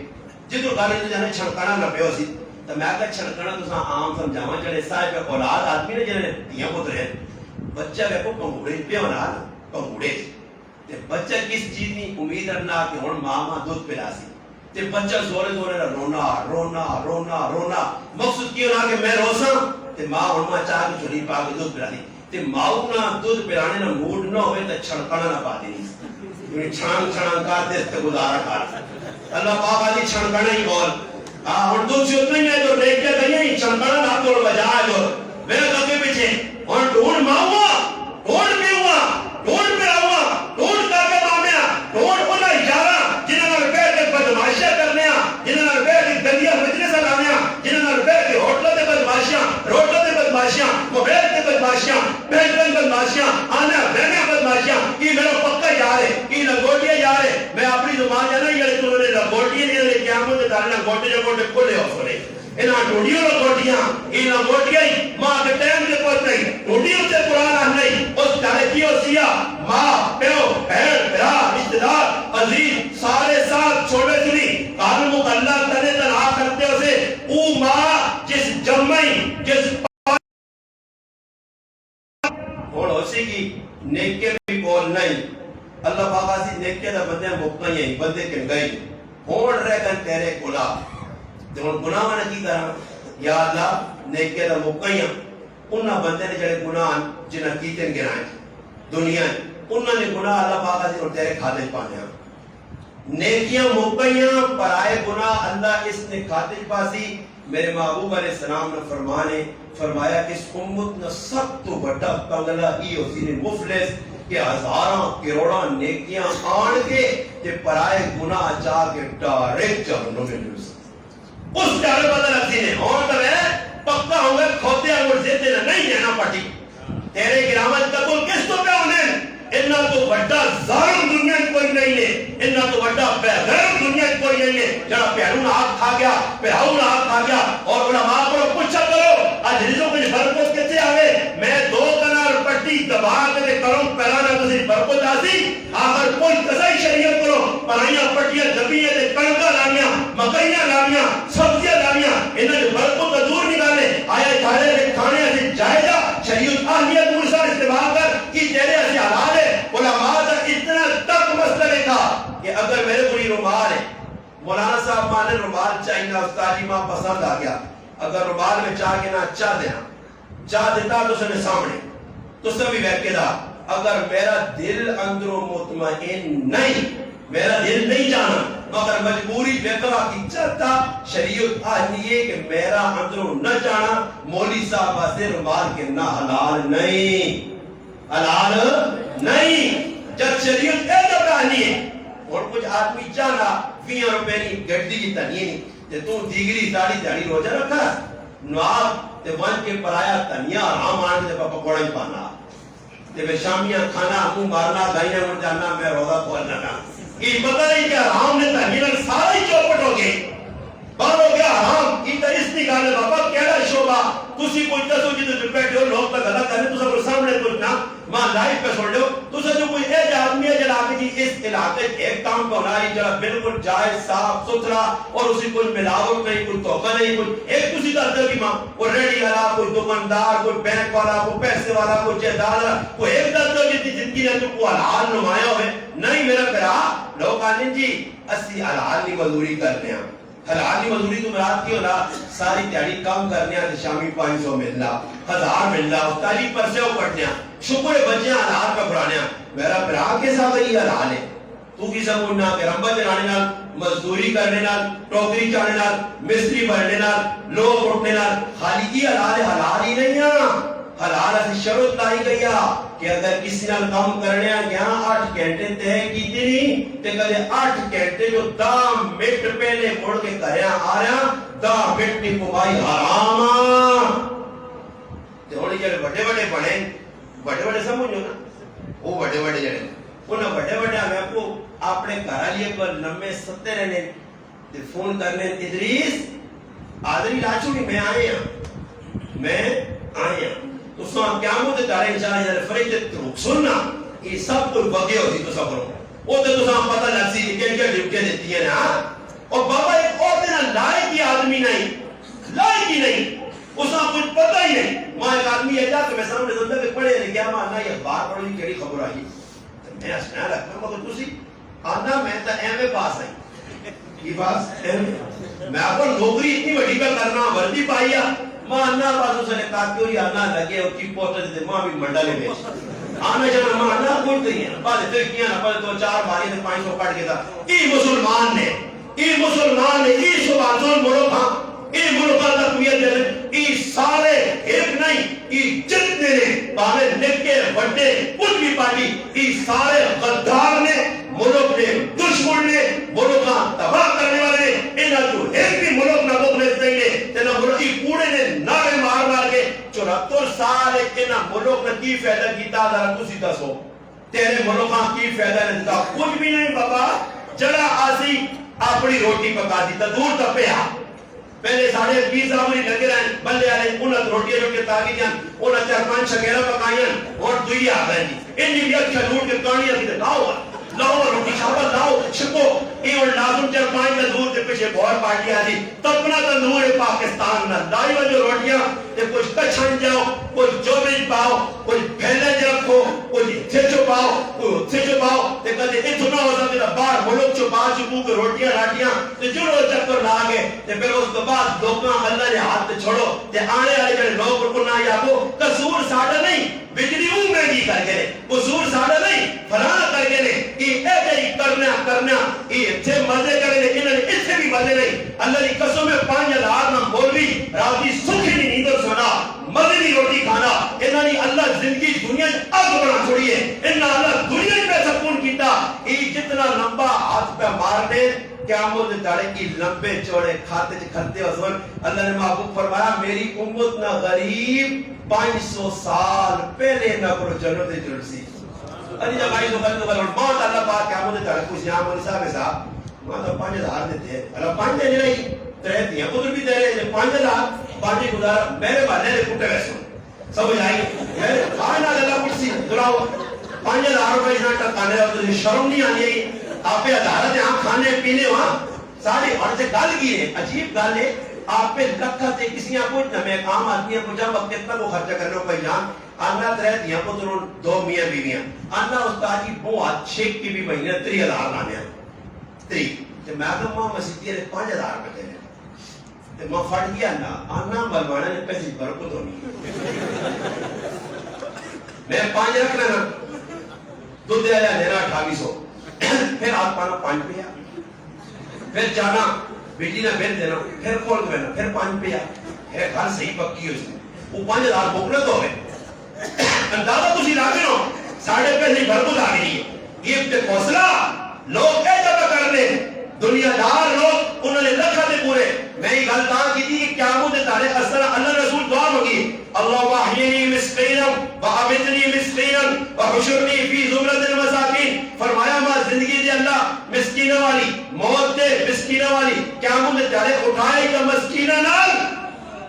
جدو گل تو جانے چھڑکنا نہ پیو سی تو میں کہ چھڑکنا تو عام سمجھاواں جڑے صاحب اولاد آدمی نے جڑے دیاں پتر ہیں بچہ ویکھو پنگوڑے پیو نال پنگوڑے تے بچہ کس چیز کی امید رکھنا کہ ہن ماں دودھ پلا سی تے بچہ زورے زورے رونا رونا رونا رونا مقصود کی ہونا کہ میں روساں تے ماں ہن ماں چاہ کے چھڑی پا کے دودھ پلا دی تے ماؤ نہ دودھ پلانے نہ موڈ نہ ہوئے تے چھڑکنا نہ پا دی چھان چھان کر دے تے گزارا کر اللہ پاک آدھی چھڑکنا ہی بول ہن دودھ سے اتنا ہی ہے جو دیکھ کے گئی چھڑکنا نہ توڑ بجا جو میرے کبھی پیچھے ہن ڈھونڈ ماؤں ڈھونڈ پیوں ڈھونڈ پلاؤں ڈھونڈ کر کے مامیا ڈھونڈ انہاں یاراں جنہاں نال بیٹھ کے بدماشیاں کرنے جنہاں نال بیٹھ کے گندیاں مجلساں لانے جنہاں نال بیٹھ کے ہوٹلاں تے بدماشیاں روڈاں تے بدماشیاں موبائل تے بدماشیاں بینکاں بدماشیاں آنا رہنا بدماشیاں کی میرا پکا یار ہے کی لنگوٹیاں یار ہے میں اپنی زبان جانا یہ تو نے لنگوٹیاں نے قیامت تے دارنا گوٹے جو گوٹے کھولے ہو سنے انہاں ٹوڑیوں لنگوٹیاں انہاں گوٹیاں ماں کے ٹائم تے پہنچ نہیں ٹوڑیوں تے قرآن آ نہیں اس چاہے کیوں سیا ماں پیو بہن بھرا رشتہ دار عزیز سارے ساتھ چھوڑے سنی قانون اللہ کرے تنہا کرتے اسے او ماں جس جمعی جس اور اسی کی نیکے بھی بول نہیں اللہ پاک سی نیکے دا بندے مکہ ہی بندے کن گئی ہون رہ گن تیرے گناہ تے ہن گناہ نے کی کرا یا اللہ نیکے دا مکہ ہی انہاں بندے نے جڑے گناہ جنہاں کیتے گرائیں دنیا انہاں نے گناہ اللہ پاک سی اور تیرے کھاتے پانے نیکیاں مکیاں پرائے گناہ اللہ اس نے کھاتے پاسی میرے محبوب علیہ السلام نے فرمایا کہ اس امت نے سب تو بڑا پنگلا ہی اسی نے مفلس کہ ہزاراں کروڑاں نیکیاں آن کے تے پرائے گناہ چاہ کے ڈائریکٹ جہنم میں ڈال اس ڈر بدل اسی نے اور تو ہے پکا ہوئے کھوتے اور زیتے نہیں جانا پڑی تیرے گرامت قتل کس تو پہ انہیں انہاں تو بڑا ظالم دنیا کوئی نہیں ہے انہاں تو بڑا بےغیرت دنیا کوئی نہیں ہے جڑا پیروں ہاتھ کھا گیا پیراؤں ہاتھ کھا گیا اور علماء کو پوچھا کرو اج رزق کچھ برکت کتے آوے میں 2 کنال پٹی دبا کے کروں پیرانا تسی برکت آسی آخر کوئی قضائی شریعت کرو پرائیاں پٹیاں دبیاں تے کڑکا لانیاں مکئیاں لانیاں سبزیاں لانیاں انہاں جو برکت کا دور نکالے آیا کھانے کے کھانے سے جائزہ شریعت اہلیت مرسال استعمال کر کہ تیرے ایسے حلال ہے علماء کا اتنا تک مسئلہ تھا کہ اگر میرے کوئی رومال ہے مولانا صاحب مانے رومال چاہیے استادی ماں پسند آ گیا اگر رومال میں چاہ کے نہ چاہ دینا چاہ دیتا تو سنے سامنے تو سبھی بیٹھ کے دا اگر میرا دل اندروں مطمئن نہیں میرا دل نہیں جانا مگر مجبوری بیکوا کی چاہتا شریعت آنیے کہ میرا اندروں نہ جانا مولی صاحب آسے رومال کے نہ حلال نہیں حلال نہیں جب شریعت ایسا کہانی ہے اور کچھ آدمی چاہنا 20 روپے نہیں گڑی کی تنیے نہیں تے تو دیگری داڑھی روزہ رکھا نواب تے ون کے پرایا تنیا آرام آنے تے پکوڑا ہی پانا تے بے شامیاں کھانا منہ مارنا گائیاں مر جانا میں روزہ کھولنا نا یہ پتہ نہیں کہ حرام نے تنیا سارا ہی چوپٹ ہو گئے بار ہو گیا حرام کی تریس نکالے بابا کیڑا شعبہ تسی کوئی دسو جدو بیٹھے ہو لوگ تک غلط کرنے تسا کوئی سامنے کچھ نہ ماں لائف پہ چھوڑ لو تسا جو کوئی ایک آدمی ہے جڑا کہ اس علاقے ایک کام کو ہوناری جڑا بالکل جائز صاف ستھرا اور اسی کوئی ملاوٹ نہیں کوئی دھوکہ نہیں کوئی ایک تسی دس دو کہ ماں کوئی ریڈی والا کوئی دکاندار کوئی بینک والا کوئی پیسے والا کوئی جائیداد والا کوئی ایک دس دو جتنی زندگی نے تو کو حلال نمایاں ہوئے نہیں میرا پیرا لوگ آنے جی اسی حلال کی مزدوری کرنے ہیں حلالی مزدوری تو مراد کی ہونا ساری تیاری کام کرنے ہیں شامی 500 ملنا 1000 ملنا استاری پر سے اوپٹنے ہیں شکر بچے حلال پہ پڑھانے ہیں میرا برا کے ساتھ یہ حلال ہے تو کی سمجھنا کہ رمبہ چلانے نال مزدوری کرنے نال ٹوکری چانے نال مستری بھرنے نال لوگ اٹھنے نال خالی کی حلال ہی نہیں ہے حلال ایسی شروط لائی گئی کہ اگر کسی نال کام کرنے گیا 8 گھنٹے تے کیتی نہیں تے کدے 8 گھنٹے جو 10 منٹ پہلے مڑ کے کریا آ رہا 10 منٹ کی کمائی حرام تے ہن جڑے بڑے بڑے بنے بڑے سمجھو نا وہ بڑے جڑے انہاں بڑے میں کو اپنے گھر والے پر لمبے ستے رہنے تے فون کرنے ادریس آدری لاچو میں آئے ہاں تو سو قیامت دارے انشاءاللہ جڑے فرشتے تو سننا یہ سب کچھ بگے ہوتی تو سفروں وہ تو تساں پتہ لگ سی کہ کیا ڈیوٹیاں دیتی ہیں نا. اور بابا ایک اور دن لائق ہی آدمی نہیں, لائق ہی نہیں, اسا کچھ پتہ ہی نہیں. میں ایک آدمی ہے جا کہ میں سامنے زندہ کہ پڑھے لکھا مانا یہ اخبار پڑھ لی کیڑی خبر آئی میں ہسنا لگتا مگر تسی آنا میں تو ایم اے پاس آئی کی پاس میں آپ کو نوکری اتنی بڑی کا کرنا وردی پائی ماں آنا پاس اسے نے کہا کیوں آنا لگے اور کی پوٹر دیتے ماں بھی منڈا لے بیچ آنا جانا ماں آنا کون کری ہیں بعد پھر کیا نا پہلے تو 4 باری سے 500 کٹ کے تھا ای مسلمان نے ای سبازون ملک ہاں ای ملک کا تقویت دے ای سارے ایک نہیں ای جتنے نے باہے نکے بڑے کچھ بھی پارٹی ای سارے غدار نے ملک نے دشمن نے ملک کا تباہ کرنے والے نے انہاں جو ایک بھی ملک نہ بخلص نہیں نے تینا ملکی پوڑے نے نعرے مار مار کے 74 سال انہاں ملک نے کی فائدہ کیتا ذرا تسی دسو تیرے ملکاں کی فائدہ نہیں دیتا کچھ بھی نہیں بابا جڑا آسی اپنی روٹی پکا دی دور تپیا پہلے 20.5 سال لگے رہے بندے والے انہاں روٹی تاکی جان انہاں 4-5 شکیرا پکائیاں اور دوئی آ گئے جی ان بھی اچھا لوٹ کے کہانی اسی لاؤ روٹی شاپا لاؤ شکو یہ اور لازم 4-5 کا دور کے پیچھے بہت پارٹی آ جی تپنا تندور پاکستان نہ لائی وہ جو روٹیاں کچھ کچھن جاؤ کچھ جوبج پاؤ کچھ پھیلے رکھو کچھ تھیچو پاؤ تے کدے اتنا ہو سکتا باہر ملک چھپا چکو کہ روٹیاں راٹیاں تے جڑو چکر لا گئے تے پھر اس کے بعد لوگاں اللہ نے ہاتھ چھوڑو تے آنے والے جڑے لوگ کو نہ یادو قصور ساڈا نہیں بجلی اون مہنگی کر کے قصور ساڈا نہیں فلانا کر کے نے یہ ایسے کرنا یہ اتنے مزے کرے انہوں نے اتنے بھی مزے نہیں اللہ کی قسم میں 5,000 نہ مولوی راتی سکھی نہیں نیندر سونا مزے نہیں روٹی کھانا انہوں نے اللہ زندگی دنیا اگ بنا چھوڑی ہے انہوں نے اللہ دنیا پہ سکون کیتا یہ جتنا لمبا ہاتھ پہ مارنے قیامت داڑے کی لمبے چوڑے کھاتے کھلتے حضور اللہ نے محبوب فرمایا میری امت نہ غریب 500 سال پہلے نہ کرو جنت جلسی انی جب آئی تو غلط موت اللہ پاک قیامت داڑے کچھ یہاں مولی صاحب ماں تو 5,000 دیتے ہیں اللہ 5 دینے نہیں ترے دیاں ادھر بھی دے رہے 5,000 پانچی گزارا میرے بالے نے کٹے ویسوں سمجھ آئی میرے آئے نہ اللہ کچھ سی دلاؤ 5,000 روپے جہاں ٹکانے رہا تو شرم نہیں آنی ہے آپ پہ عدالت یہاں کھانے پینے وہاں ساری اور سے گل کی ہے عجیب گل ہے آپ پہ لکھا تے کسی آپ کو میں کام آدمی ہے پوچھا وقت کتنا کو خرچہ کرنے کو جان آنا ترے دیا پتروں 2 میاں بیویاں آنا استاد جی بہت چھیک کی بھی مہینے 3,000 لانے ہیں 3 تو میں تو ماں مسیحی ہے 5,000 روپے دے تو میں پھٹ گیا آنا ملوانا نے پیسے برکت ہونی میں 5 رکھنا نا دودھ دے آیا لینا 2800 پھر آپ پانا 5 پیا پھر جانا بجلی نہ بل دینا پھر کھول دینا پھر 5 پیا ہے گھر صحیح پکی ہو اس میں وہ 5,000 بکرت ہو گئے اندازہ تسی لاگے نو ساڑھے پیسے برکت آ گئی ہے یہ تے حوصلہ لوگ اے جگہ کر لیں دنیا دار لوگ انہوں نے لکھا دے پورے میں یہ غلطان کی تھی کہ قیامت تارے اثر اللہ رسول دعا مانگی اللہ واحینی مسکینا وعبدنی مسکینا وحشرنی فی زمرت المساکین فرمایا ماں زندگی دے اللہ مسکینہ والی موت دے مسکینہ والی قیامت تارے اٹھائے گا مسکینہ نال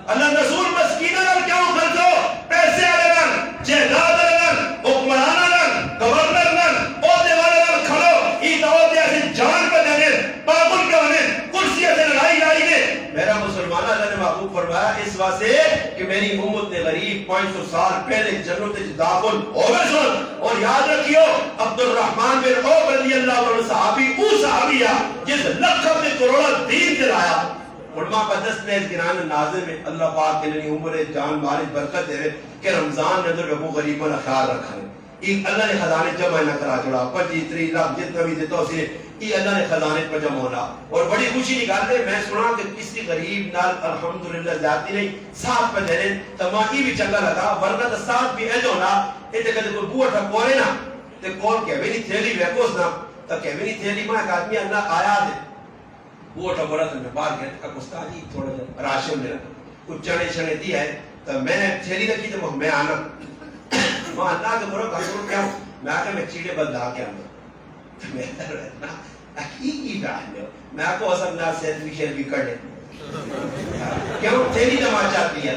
اللہ رسول مسکینہ نال کیوں خرچو پیسے آلے نال جہداد آلے نال حکمران نال گورنر نال عہدے والے نال کھڑو ای دعوت ایسے جان پہ دینے پاگل کے ہونے کرسی سے لڑائی لائی گے میرا مسلمان اللہ نے محبوب فرمایا اس واسطے کہ میری امت نے غریب 500 سال پہلے جنت داخل ہوئے سن اور یاد رکھیو عبد الرحمن بن عوف رضی اللہ عنہ صحابی او صحابی ہے جس لکھوں سے کروڑا دین چلایا علماء قدس نے اس گران نازل میں اللہ پاک کے لیے عمر جان مال برکت دے کہ رمضان میں تو ربو غریبوں کا خیال رکھا ہے ایک اللہ نے خزانے جمع نہ کرا چھوڑا 25-30 لاکھ جتنا بھی دیتا اسے یہ اللہ نے خزانے پر جمع ہونا اور بڑی خوشی نکالتے میں سنا کہ کسی غریب نال الحمدللہ ذاتی نہیں ساتھ پہ دینے تمامی بھی چنگا لگا ورنہ تو ساتھ بھی ایجو نا ایتے کدے کوئی بوٹا پورے نا تے کول کہ نہیں تھیلی ویکوس نا تو کہ نہیں تھیلی میں ایک آدمی اللہ آیا دے بوٹا پورا تو میں باہر گیا کہ استاد جی تھوڑا جا راشن میرا کچھ چنے چنے دی ہے تو میں نے تھیلی رکھی تو میں آنا میں اللہ کے برو گھر کیا میں آکے میں چیڑے بلدا کے آنا تو میں رہنا حقیقی بہن لو میں کو اصل نہ سیلفی شیلفی کر لیں کیوں تھیلی جمع چاہتی ہے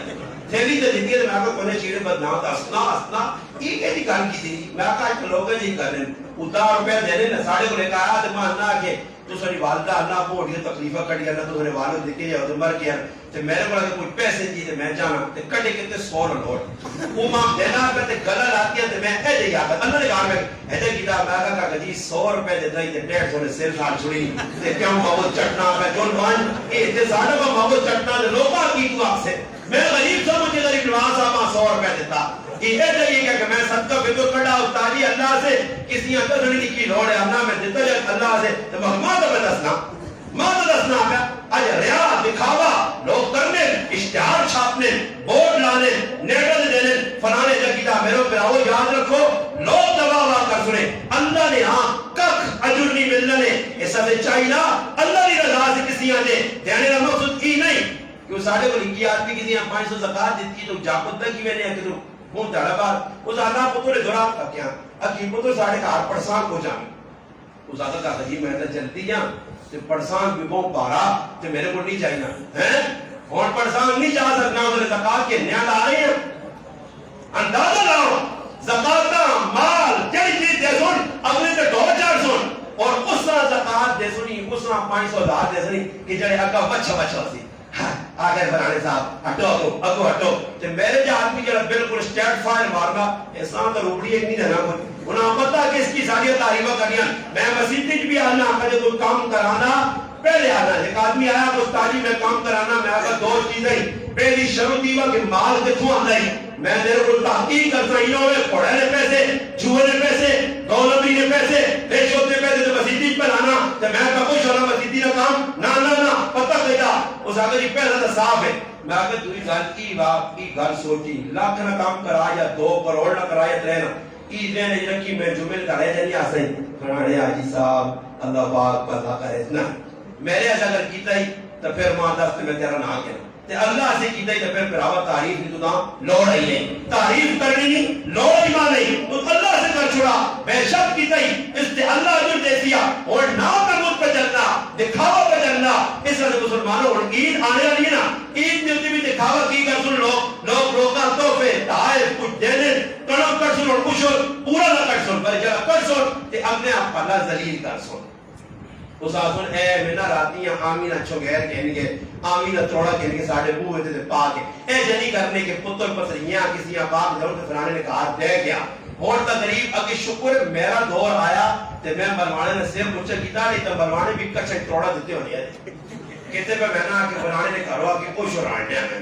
تھیلی تے دیتی ہے تے میں کہا کونے چیڑے بدنام تے ہسنا یہ کہڑی گل کیتی میں کہا کہ لوگ جی کرن ادھار روپے دینے نا ساڑے کو لے کے آیا تے میں نہ کہ تو ساری والدہ اللہ کو اٹھ کے تکلیفہ کٹیا نہ تو سارے والد دیکھے جاؤ تو مر گیا تے میرے کو لگے کوئی پیسے دی تے میں جانا تے کٹے کے تے 100 نوٹ وہ ماں دینا پہ تے گلا لاتی ہے تے میں اے جے یاد اللہ نے کہا میں اے جے کیتا میں کہا کہ جی 100 روپے دے دئی تے 150 نے سر سال چھڑی تے کیوں ماو چٹنا میں جون وان اے تے ساڈا کو ماو چٹنا تے لوکا کی تو آپ سے میں غریب سمجھ کے غریب نواز صاحب 100 روپے دیتا یہ چاہیے کہ میں صدقہ فطر کڑا استادی اللہ سے کسی اندر کی لوڑ ہے اللہ میں دیتا ہے اللہ سے تو ماں تو دسنا ہے آج ریا دکھاوا لوگ کرنے اشتہار چھاپنے بورڈ لانے نیٹل دینے فلانے جگہ میرے پہ آؤ یاد رکھو لوگ دباوا کر سنے اللہ نے ہاں کک اجر نہیں ملنا نے ایسا سے چاہیے اللہ کی رضا سے کسی آنے دینے کا مقصد کی نہیں کہ ساڑھے کو لکھی آدمی کسی 500 زکاة دیتی تو جاپت تک کی میں نے کہ تو کون تھا بات اس اللہ پتر دورا کا کیا اکی پتر ساڑھے کار پرسان کو جانے اس آقا کہا جی میں نے جلدی جاں تے پرسان بھی بہت پارا تے میرے کو نہیں چاہیے ہیں اور پرسان نہیں چاہ سکنا انہوں زکاة کے نیاد آ رہے ہیں اندازہ لاؤ زکاة کا مال کئی چیز دے سن اگلے تے 2000 سن اور اس طرح زکاة دے سنی اس طرح 500,000 دے سنی کہ جڑے اگا بچہ سی آگے بنانے صاحب ہٹو ہٹو تے میرے جو آدمی جڑا بالکل سٹیٹ فائر مارنا احسان تو روپڑی ایک نہیں دینا کوئی انہاں پتہ کہ اس کی ساری تعریفہ کرنیاں میں مسجد بھی آنا کہ جو کام کرانا پہلے آنا ایک آدمی آیا تو استادی میں کام کرانا میں آگا 2 چیزیں پہلی شروع دیوا کہ مال کتوں آتا ہے میں میرے کو تحقیق کرتا ہوں میں پڑھے نے پیسے جوئے نے پیسے دولتی نے پیسے رشوت نے پیسے تو مسجدی پر آنا تو میں کہا خوش ہونا مسجدی کا کام نہ پتہ کہتا اس آگے جی پہلا تو صاف ہے میں آگے دوری گل کی باپ کی گل سوچی لاکھ نہ کام کرا یا 2 کروڑ نہ کرا یا 3 نہ ایدھے نے رکھی میں جمعے کرے جانی آسیں کھڑانے آجی صاحب اللہ پاک پتہ کرے اتنا میرے ایسا اگر کیتا ہی تو پھر ماں دست میں تیرا نہ کہنا تے اللہ سے کیتا ہی تو پھر پھراوا تعریف نہیں تو دا لوڑ ہی نہیں تعریف کرنی نہیں لوڑ ہی ماں نہیں تو اللہ سے کر چھوڑا بے شک کیتا ہی اس سے اللہ عجر دے دیا اور نام محمود پہ چلنا دکھاوا پہ چلنا اس طرح مسلمانوں اور عید آنے والی ہے نا عید میں بھی دکھاوا کی کر سن لوگ روکا تحفے تحائف کچھ دینے کڑک کر سن اور کچھ پورا نہ کر سن پر جگہ کر سن تے اپنے آپ اللہ ذلیل کر سن اس آسن اے منہ راتی ہیں آمین اچھو گیر کہنے کے آمین اتروڑا کہنے کے ساڑھے بوہ تھے پاک اے جنی کرنے کے پتر پسریاں کسی آباب ضرور سے فرانے نے کہا دے گیا اور تقریب اگر شکر میرا دور آیا تے میں ملوانے نے سیم مجھے کیتا نہیں تو ملوانے بھی کچھ اتروڑا دیتے ہونے ہیں کہتے پہ میں نا کہ بنانے نے کہا کہ کوئی شرائن ہے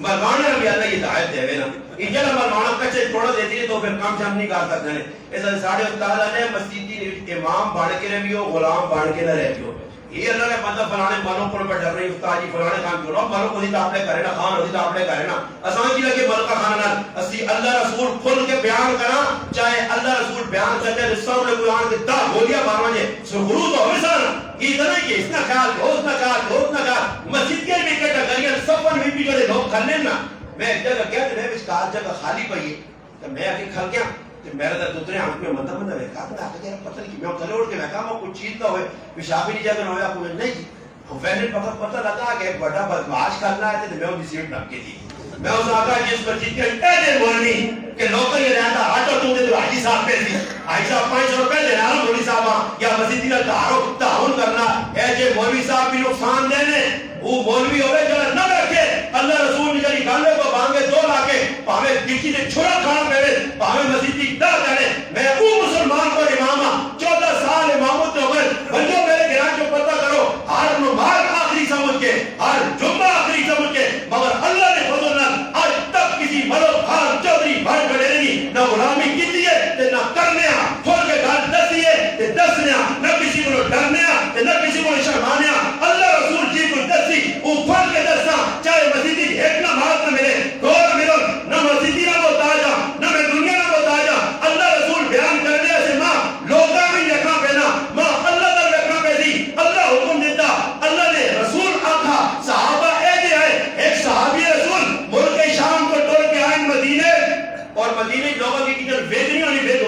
ملوانے بھی اللہ یہ دعایت دے نا انجل ملوانا کچھ اتروڑا دیتی ہے تو پھر کام شام نہیں کر سکتے ہیں ایسا ساڑھے اتالا نے مسجدی امام بڑھ کے رہی ہو غلام بڑھ کے نہ رہی ہو یہ اللہ نے بندہ فلانے مالوں پر ڈر رہی استاد جی فلانے کام کیوں رہا مالوں کو دیتا آپ نے کرے نا خان ہوتی تو آپ نے کرے نا اسان کی لگے ملکہ خانہ اسی اللہ رسول کھل کے بیان کرا چاہے اللہ رسول بیان کرتے رسول نے کوئی آن کے دا گولیا باروانے سرخرو تو ہمیں سارا یہ اتنا ہی کہ اتنا خیال کہ اتنا خیال مسجد کے بھی کہتا گریاں سفر بھی جڑے لوگ کھلنے نا میں ایک جگہ کہتے ہیں اس کار جگہ خالی پئی ہے تو میں آگے کھل گیا میرا در دوسرے آنکھ میں مندہ مندہ ویکا تو آگے جیرا پتہ نہیں کہ میں کھلے اڑ کے ویکا میں کچھ چیز نہ ہوئے پیشابی نہیں جاگے نہ ہویا کوئی نہیں ویسے پتہ لگا کہ بڑا بدمعاش کرنا ہے تو میں ان کی سیٹ نمکے تھی میں اس آقا جس پر چیز کے اے بولنی کہ لوکل یہ رہتا آٹو تو دے تو حاجی صاحب پہ تھی حاجی صاحب 500 روپے دینا رہا مولوی صاحب یا مسجدی کا تعاون کرنا اے جے مولوی صاحب بھی نقصان دینے وہ مولوی ہوئے جلد نہ بیٹھے اللہ رسول نے جلی گانے کو بانگے 2 لاکے پاہمیں کسی نے چھوڑا کھانا پہلے پاہمیں مسجدی دا کرے میں وہ مسلمان کو امامہ 14 سال امامت نے ہوئے بندوں میرے گران جو پتہ کرو ہر نمار آخری سمجھ کے ہر جمعہ آخری سمجھ کے مگر اللہ نے فضل نہ آج تک کسی ملو خان چودری بھر بڑے نہیں نہ غلامی کی دیئے نہ کرنے کھول کے گھر دسیے دسنے نہ کسی کو ڈرنے نہ کسی کو شرمانے اللہ رسول جی کو دسی وہ کھول کے دسنا چاہے مسجدی ایک نہ بھاگ نہ ملے دور ملو نہ مسجدی نہ بتا جا نہ میں دنیا نہ بتا جا اللہ رسول بیان کرنے سے ماں لوگاں بھی لکھنا پہنا ماں اللہ در لکھنا پہنی اللہ حکم دیتا اللہ نے رسول آکھا صحابہ اے دے آئے ایک صحابی رسول ملک شام کو ٹول کے آئیں مدینے اور مدینے لوگوں کی کچھ ویدنی ہوئی وید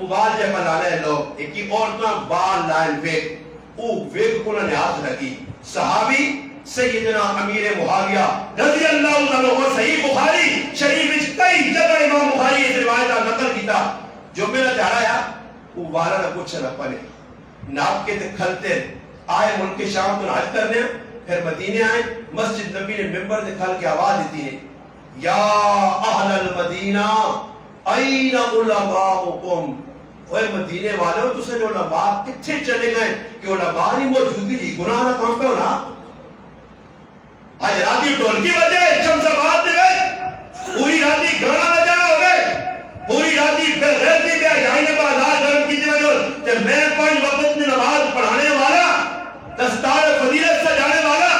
ابال جے ملالے لوگ ایک کی عورتاں بال لائن وید او وید کو نے ہاتھ لگی صحابی سیدنا امیر معاویہ رضی اللہ عنہ اور صحیح بخاری کئی جگہ امام بخاری اس روایت کا نقل کیتا جمعے نہ چاڑا یا وہ والا نہ کچھ نہ پنے ناپ کے تے کھلتے آئے ملک کے شام تو حج کرنے پھر مدینے آئے مسجد نبی نے ممبر تے کھل کے آواز دیتی ہے یا اہل المدینہ این علماؤکم اوے مدینے والوں تسے جو علماء کتھے چلے گئے کہ علماء نہیں موجودگی دی گناہ نہ کام پہ ہونا آج راتی ڈھولکی بجے شمس آباد دے گئے پوری راتی گانا بجانا ہو گئے پوری راتی پھر ریتی پہ جائیں گے بازار گرم کی جگہ کہ میں 5 وقت میں نماز پڑھانے والا دستار فضیلت سے جانے والا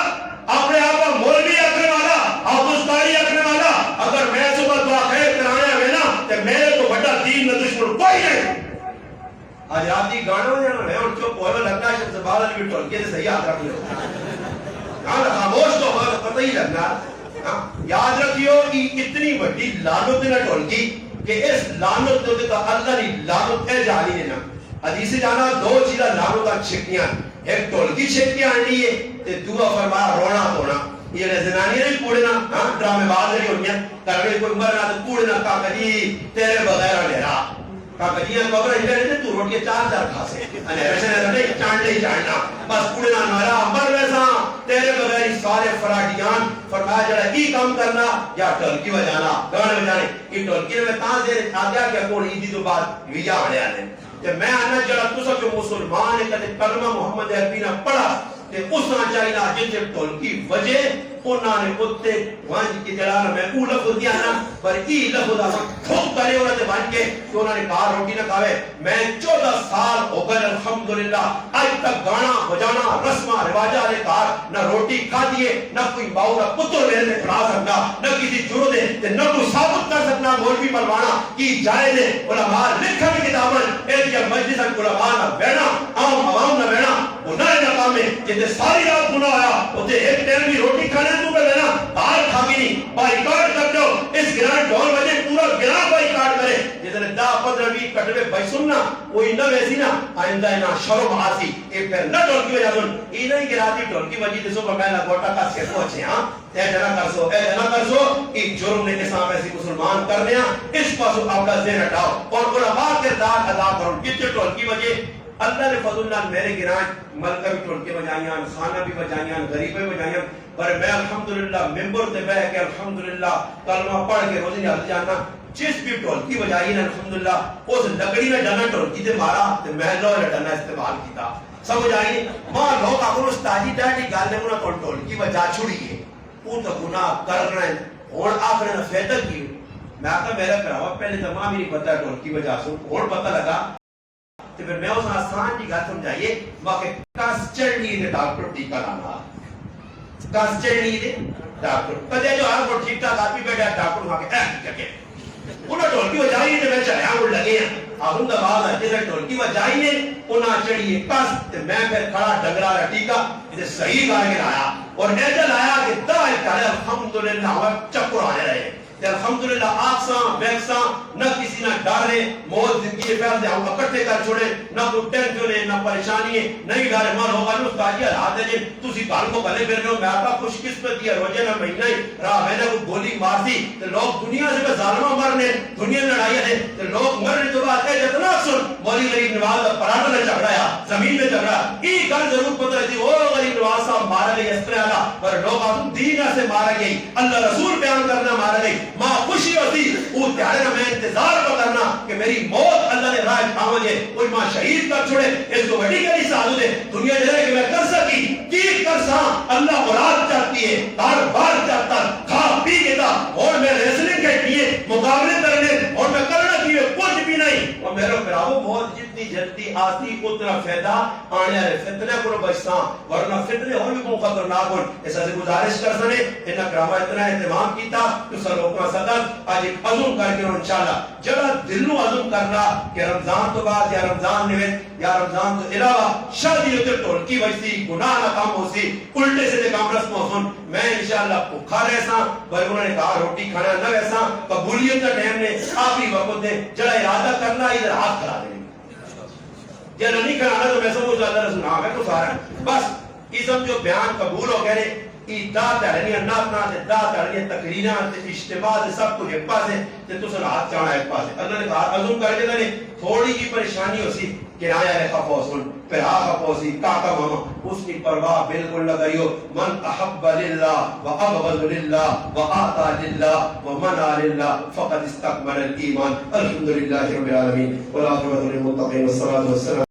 اپنے آپ کو مولوی رکھنے والا آبوستاری رکھنے والا اگر میں صبح دعا خیر کرانے ہوئے نا تو میرے تو بڑا دین نہ دشمن کوئی نہیں آج راتی گانا بجانا ہے اور جو پہلے لگنا ہے شمس آباد علی ٹولکے سے صحیح ہاتھ رکھ لو خاموش تو ہو پتہ ہی لگنا یاد رکھیو کہ اتنی بڑی لعنت نہ ٹولکی کہ اس لعنت تو تے اللہ دی لعنت اے جانی ہے نا حدیث جانا 2 چیزاں لعنت چھکیاں ایک ٹولکی چھکیاں آنی ہے تے دوسرا فرمایا رونا دھونا یہ نے زنانیاں نہیں کوڑنا ڈرامے باز نہیں ہونیاں کرنے کوئی مرنا تو کوڑنا کاکا جی تیرے بغیر لہرا کاکا جی قبر ہی رہتے تو روٹی 4 کھا سے انے ایسے نہیں چاندے ہی چاندنا بس کوڑنا نارا مر ویسا تیرے بغیر سارے فراڈیان فرمایا جڑا ای کام کرنا یا ٹولکی بجانا گانے بجانے یہ ٹولکی میں تاں دے آگیا کہ کون عیدی تو بعد ویا آنے آنے کہ میں آنا جڑا تسا جو مسلمان ہے کہتے کلمہ محمد عربی نہ پڑھا تے اس نہ چاہینا جن ٹولکی وجہ انہاں نے اتے وانج کی جڑا میں او لفظ دیا نا پر ای لفظ دا ٹھوک کرے انہاں تے وانج کے کہ انہاں نے کہا روٹی نہ کھاوے میں 14 سال ہو گئے الحمدللہ آج تک گانا بجانا رسمہ رواجہ نے کہا نہ روٹی کھا دیے نہ کوئی باؤ نہ پتر میرے نے کھڑا سکتا نہ کسی جرو دے تے نہ کوئی ثابت کر سکنا مولوی ملوانا کی جائے دے علماء لکھن کتابن ایک جب مجلس علماء نہ بیٹھنا عوام نہ بیٹھنا گناہ نہ کام ہے جتے ساری رات گناہ آیا ہوتے ایک ٹائم بھی روٹی کھانے تو پہ لینا باہر کھا بھی نہیں بائیکاٹ کر دو اس گرانڈ ڈھول وجہ پورا گرانڈ بائیکاٹ کرے جتنے 10-15 کٹوے بھائی سننا وہی نہ ویسی نا آئندہ نہ شرم آسی ایک پھر نہ ڈھولکی وجہ دن یہ نہیں کہ راتی ڈھولکی وجہ دسو پر میں نہ گوٹا کا سے پہنچے ہاں اے جنا کر سو ایک جرم نے نسام ایسی مسلمان کرنے اس پاسو آپ کا ذہن ہٹاؤ اور علماء کردار ادا کرو کتنے ڈھولکی وجہ اللہ نے فضل اللہ میرے گران ملکہ بھی ٹھوڑ کے بجائیاں خانہ بھی بجائیاں غریبہ بھی بجائیاں پر میں الحمدللہ ممبر تے بہ کے الحمدللہ کلمہ پڑھ کے روزی حضرت جانا جس بھی ٹھولکی بجائی نا الحمدللہ اس لکڑی میں ڈنا ٹھولکی تے مارا تے میں لو ڈنا استعمال کیتا سمجھ آئی ماں لوگ اگر استادی ڈاٹی گال نے انہاں ٹھولکی بجا چھڑی ہے وہ تو گناہ کر رہے ہیں اور آخر نے فیدہ کی میں آقا میرا پراوا پہلے تمام ہی نہیں پتا ٹھولکی بجا سو اور پتہ لگا تو پھر میں اس آسان کی گات سمجھائیے واقع کس چڑھنی دے ڈاکٹر ٹیکا لانا کس چڑھنی دے ڈاکٹر کدے جو ہر کو ٹھیک ٹھاک آدمی بیٹھا ڈاکٹر وہاں کے ٹیکا کے انہوں ٹھولکی بجائی نے میں چڑھیا اڑ لگے ہیں آہوں دا بعد ہے جیسے ٹھولکی بجائی نے انہاں چڑھیے کس تو میں پھر کھڑا ڈگرا رہا ٹیکا اسے صحیح گانے کے لایا اور ایجل آیا کہ دا اتارے الحمدللہ ہوا چکر آنے رہے الحمدللہ آکساں بیکساں نہ کسی نہ ڈارے موت زندگی کے پہل دے ہم اکٹھے کر چھوڑے نہ کوئی ٹینشن ہے نہ پریشانی ہے نہیں ڈارے مان ہوگا نو استادی حالات ہے جن تسی گھر کو بھلے پھر رہے ہو میں آقا خوش قسمت ہے روزے نہ مہینہ ہی راہ میں نے وہ گولی مار دی تو لوگ دنیا سے میں ظالمہ مرنے دنیا میں لڑائی ہے تو لوگ مرنے تو بات ہے جتنا سن مولی غریب نواز پراٹھا نے جھگڑایا زمین میں جھگڑا یہ گل ضرور پتہ رہتی وہ غریب نواز صاحب مارا گئی اس طرح پر لوگ آدم دینہ سے مارا گئی اللہ رسول بیان کرنا مارا گئی ماں خوشی ہوتی وہ تیارے میں انتظار کو کرنا کہ میری موت اللہ نے راہ پاؤں گے کوئی ماں شہید کر چھوڑے اس کو بڑی گلی ساتھ دے دنیا جائے کہ میں کر سکی کی کر سا اللہ اولاد چاہتی ہے ہر بار چاہتا کھا پی کے تھا اور میں ریسلنگ کے لیے مقابلے کرنے اور میں کرنا کیے کچھ بھی نہیں اور میرے پراؤ بہت جتنی جلدی آتی اتنا فائدہ آنے والے فتنے کو بچتا ورنہ فتنے اور بھی خطرناک ہوں ایسا سے گزارش کر سنے انہاں کرامہ اتنا اہتمام کیتا تو سلوکنا صدر آج ایک عظم کر کے انشاءاللہ جگہ دلوں عظم کرنا کہ رمضان تو بعد یا رمضان نویت یا رمضان تو علاوہ شادی ہوتے ٹھولکی بجتی گناہ نہ کام ہو سی الٹے سے کام رسم ہو سن میں انشاءاللہ بھوکا رہسا پر انہوں نے کہا روٹی کھانا نہ ویسا قبولیت کا ٹائم نے آخری وقت دے جڑا ارادہ کرنا ادھر ہاتھ کرا دیں جب نہیں کرانا تو میں سمجھ اللہ رسول ہاں میں تو سارا بس اسم جو بیان قبول ہو گئے ای دا تڑنی ناتنا تے دا تڑنی تقریراں تے اجتماع تے سب کچھ ایک پاسے تے تساں ہاتھ چاہنا ایک پاسے اللہ نے کہا عزم کر کے نے تھوڑی جی پریشانی ہو سی کرایہ ہے خفوسن پھر خفوسی کاکا ماما اس کی پرواہ بالکل نہ کریو من احب للہ وابغض للہ واعطى للہ ومنع للہ فقد استكمل الايمان الحمد للہ رب العالمین والعاقبۃ للمتقین والصلاة والسلام